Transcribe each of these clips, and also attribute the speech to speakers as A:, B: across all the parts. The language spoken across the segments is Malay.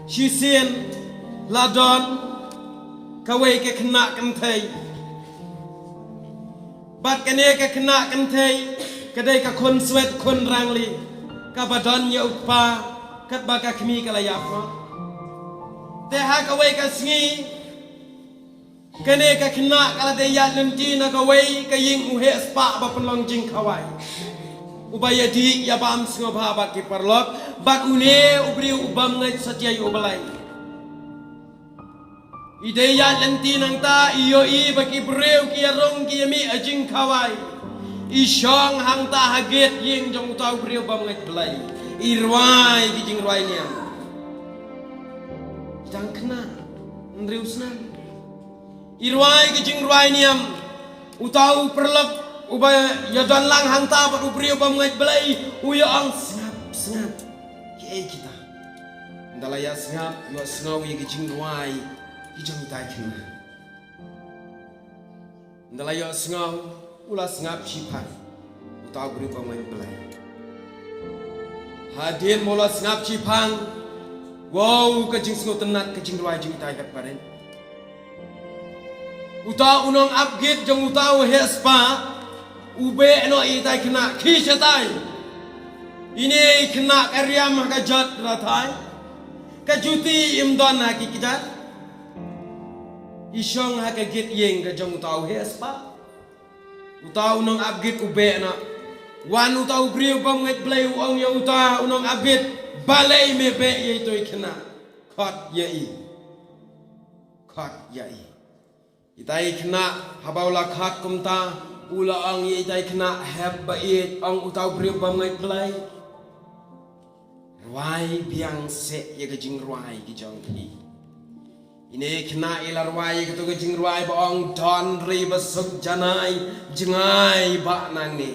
A: Shisien ladon kawai ke kena kan thai bat kene ke kena kan thai kadai ka kon swet kon rangli ka badon ya upa kat baka khmi kala ya pa te ha kawai ka sngi kene ka kena kala de ya lemti na kawai ka ying uhe spa ba penlong jing kawai ubaya di ya bam sngo bha ba ki parlok bak une ubri ubam ngai satya yu balai ideya lemti nang ta iyo I baki breu ki rong ki mi ajing kawai Isyong hang ta haget ying jong tau breu bam ngai balai irwai ki jing rwai niam jang kena ndriusnan irwai ki jing rwai niam utau perlep ubaya ya dan lang hang ta ba breu bam ngai balai uya ang sngap ki kita ndalaya sngap yo sngaw yi ki jing rwai Ijong itai kena Ndalayo sengaw Ula sengap cipan Utau berupa main belai Hadir mola sengap cipang Wow kejing sengaw tenat kejing dua jing itai kat paren Utau unong upgate jong utau hespa Ube no itai kena Kishatai Ini kena karyam kajat ratai Kajuti imdon haki kijat Isyong hakagit yeng ka jong utau hespa utau nong abgit ube na wan utau briu bam ngai blai uong ya utau nong abgit balai me be ye toy kena khot ye itai kena habaula khat kumta ula ang ye itai kena heb ba it ang utau briu bam ngai blai rwai biang se ye ka jing rwai ki jong ki Ini kena ilar wai ketu kejing ruai baong don ri besuk janai jengai bak nang ni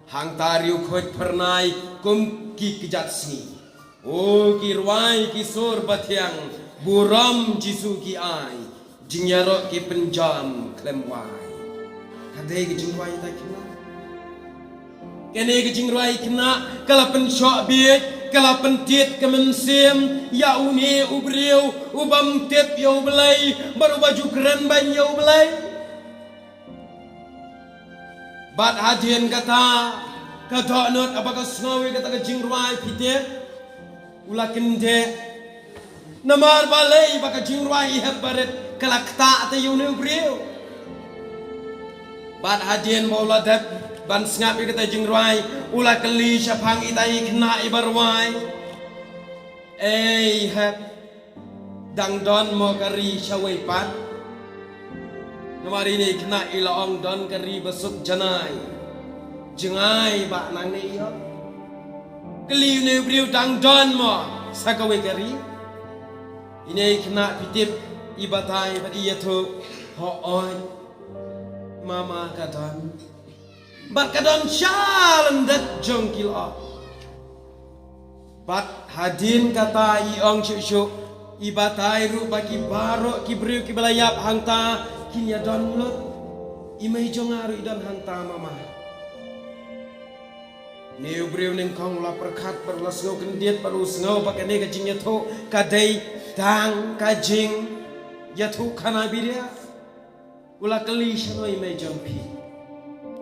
A: hang tariu khoj pernai kum ki kijat sni o ki ruai ki sur bathiang buram jisu ki ai jingyaro ki penjam klem wai kadai kejing ruai ta kena kene kejing ruai kena kala pen syok biet kala pentit kemensim ya uni ubriu ubam tet ya ubelai baru baju keren ban ya ubelai bat hadien kata not apakah sengawi kata kejing ruai pitet ula kende namar balai baka jing ruai heb baret kala kta te uni ubriu bat hadien bola dep ban sengap kata jing ruai ula keli syapang itai kena ibarwai heb dang don mo kari syawai pat namari ni kena ilaong don kari besuk janai jengai bak nang ni yo keli ni briu dang don mo sakawai kari ini kena pitip ibatai pat iya tu ho oi mama kadon Bat kadang syalan dat jongkil op Bat hadin kata iong syuk-syuk Ibatai ru bagi barok kibriu kibalayap hangta Kinya don mulut Imai jongaru idan hangta mama Niu briu ning kong la perkat berlas ngau kendiat Perus ngau pakai ne kajing yatu Kadai dang kajing Yatu kanabiria Ula keli syano imai jongpi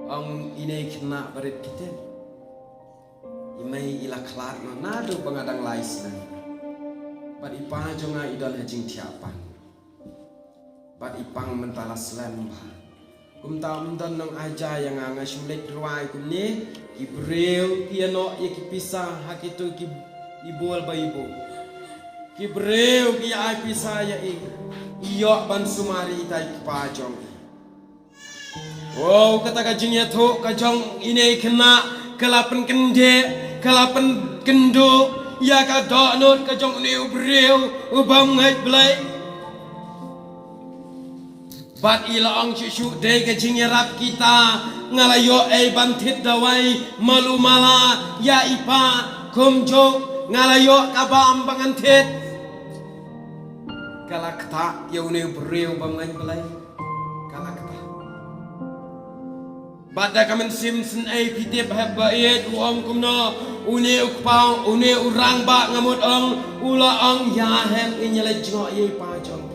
A: Ang ini kena barit kita Imai ila kelar na nadu pengadang lais na Bat ipang jonga idon hajing tiapan Bat ipang mentalas lembah Kum tam don nong aja yang anga syulik ruai kum ni Kibreu piano ya kipisah hakitu ki ibual ba ibu Kibreu ki ai pisah ya Iyok ban sumari itai kipajong Wow kata kajingnya tu kajong ini kena kelapan kende kelapan kendo ya kadok not kajong ni ubriu ubam ngai belai bat ilaong syuk dei kajingnya rap kita ngalayo bantit dawai malu mala ya ipa kumjo ngalayo kabam pangantit kalakta ya uni ubriu ubam ngai belai Bada kamen simsen ay pitip habayet uong kumno une ukpau une urang ba ngamut ong ula ong yahem inyala jengok ye pajong pi.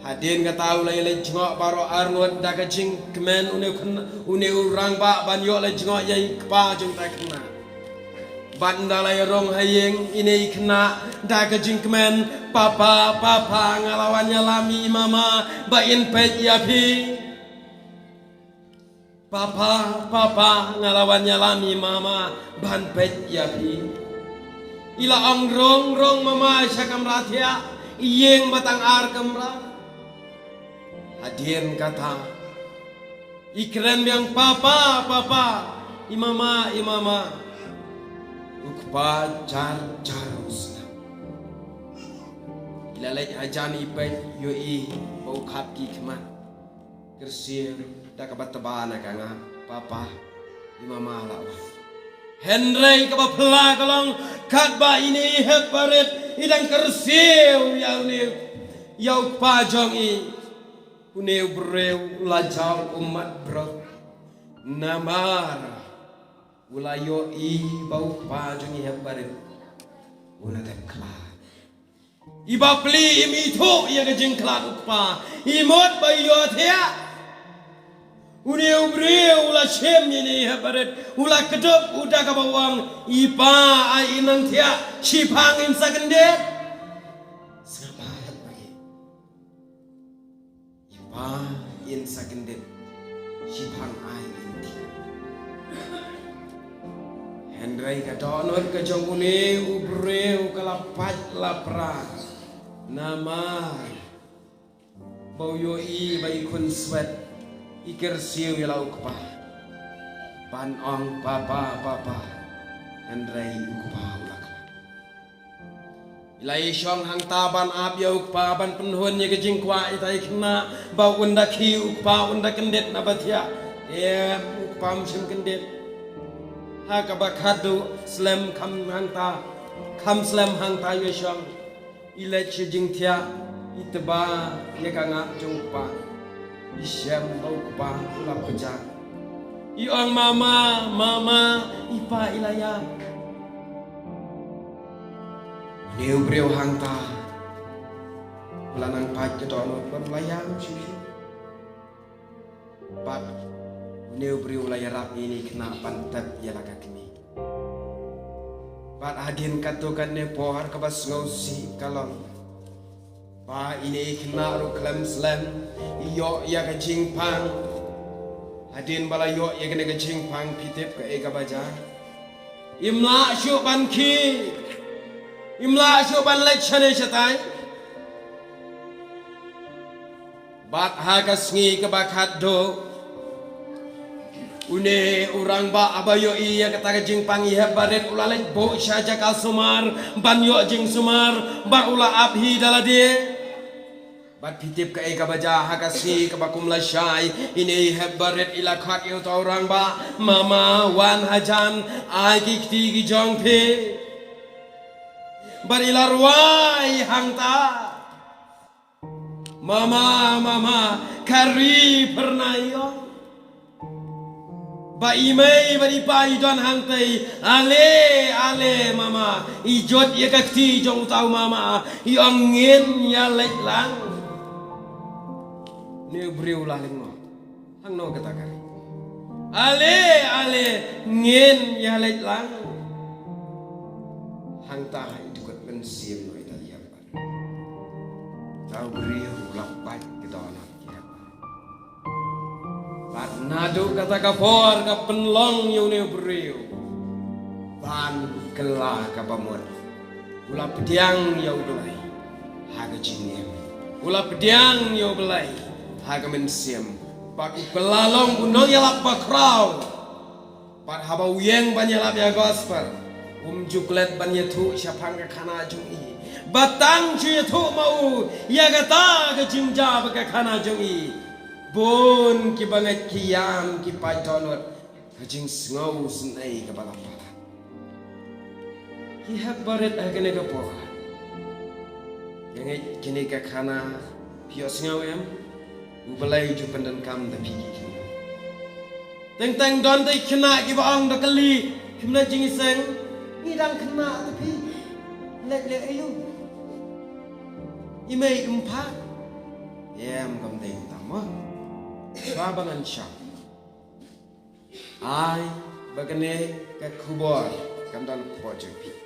A: Hadin kata ulai le jengok baro arngot daga jing kemen une urang ba ban yo le jengok ye pajong tak kena. Banda lai rong hayeng ini kena daga jing kemen papa ngalawannya lami mama bain pet ya pi. Papa ngalawannya lami mama ban pet ya pi. Ila ong rong mama syakam ratia iyeng batang ar kamra. Hadien kata ikren yang papa imama ukpa jar ila lej ajan ipet yo i bau khap ki khmat kersir da kabat tabana kanga papa imama lawa Henry ka pela kalong katba ini heparet idang kersir yau pajong i Uneu breu lajau umat bro namar ulayo i bau pajungi hebarit una tekla iba pli im itu ia gejing klat ukpa imot bayo thea uneu breu ula chem ni hebarit ula kedop udah ka bawang ipa ai inang thea sipang im sagendet in sagendet sipang ai inti Henry kadonot ka jongune ubreu kalapat lapra nama bauyo i bai kun swet ikir siu yalau kpa pan ong papa Henry ukpa ulak Ilai syong hang taban ab ya ukpa ban penhun ye kejing kwa itai kena bau unda ki ukpa unda kendet na batia ye ukpa musim kendet ha ka bakadu slam kam hang ta kam slam hang ta ye syong ilai chijing tia itba ye kanga jungpa isyam bau ukpa ulap keja iong mama ipa ilaya Neu breu hangta Lanang paj ke dono berlayang susu Pat Neu breu layarap ini kena pantat ya laka kini Pat hadin katukan ne pohar kebas ngausi kalong Pa ini kena ru klem slam Iyo ya kecing pang Hadin balayo ya kena kecing pang pitip ke eka baja Imla syuk banki Imla syuban lek chane chatai Bat hagas ngi kebakat do Une urang ba abayo iya kata jing pangi hebaret ulalek bo syaja kal sumar banyo jing sumar ba ula abhi dalade Bat pitip ke eka baja hagas ngi kebakum la syai ini hebaret ila khat yo ta urang ba mama wan hajan ai kikti gi jong phe Barilarwai hangta Mama kari pernayo Ba imei bari pai don hangtai ale mama ijot ye kakti jong tau mama iong ngin ya lek lang ne breu la leng hang no kata kari ale ngin ya lek lang hangta Siam no Italia Tau beriu lapat kita anak kita Pat nado kata kapor ka penlong yung ne beriu Pan kela ka pamor Ula pediang yaw belai Haga jingem Ula pediang yaw belai Haga mensiam Pat pelalong unong yalap bakraw Pat haba uyeng banyalap ya gospel juklet ban yetu syapang ka khana jung i batang chu yetu mau ya gata ka jingja ba ka khana jung i bon ki bangat kiyam ki pai donot ka jing ngau sun ai ka balapa ki habaret agane ka po yang kini ka khana pios ngau em u balai ju pandan kam da pi ki teng don tay kena ki ba ong da kali kimna jing seng ni dang kena tapi le ayu imei umpa yam kam ding tamo swa bangan sha ai bagane ka khubor kam dan khubor jepi